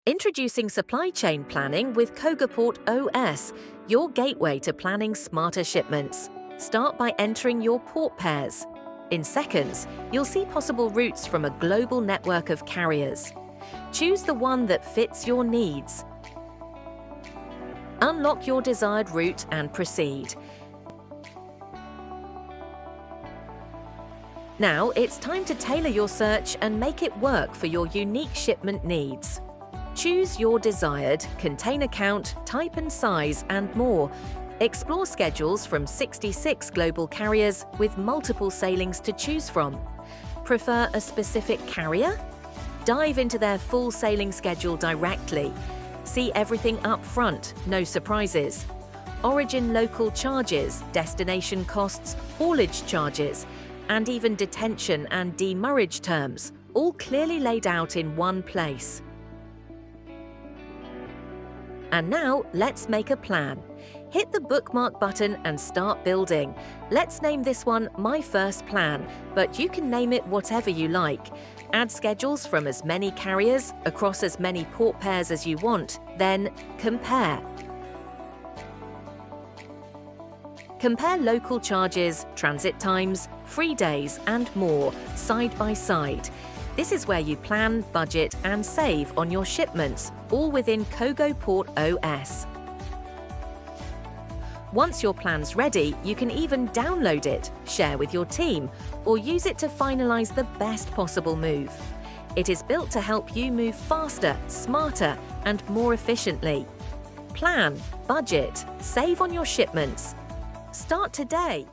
Introducing supply chain planning with Cogoport OS, your gateway to planning smarter shipments. Start by entering your port pairs. In seconds, you'll see possible routes from a global network of carriers. Choose the one that fits your needs. Unlock your desired route and proceed. Now it's time to tailor your search and make it work for your unique shipment needs. Choose your desired container count, type and size, and more. Explore schedules from 66 global carriers with multiple sailings to choose from. Prefer a specific carrier? Dive into their full sailing schedule directly. See everything up front, no surprises. Origin local charges, destination costs, haulage charges, and even detention and demurrage terms, all clearly laid out in one place. And now, let's make a plan. Hit the bookmark button and start building. Let's name this one My First Plan, but you can name it whatever you like. Add schedules from as many carriers, across as many port pairs as you want, then compare. Compare local charges, transit times, free days, and more, side by side. This is where you plan, budget, and save on your shipments, all within Cogoport OS. Once your plan's ready, you can even download it, share with your team, or use it to finalize the best possible move. It is built to help you move faster, smarter, and more efficiently. Plan, budget, save on your shipments. Start today.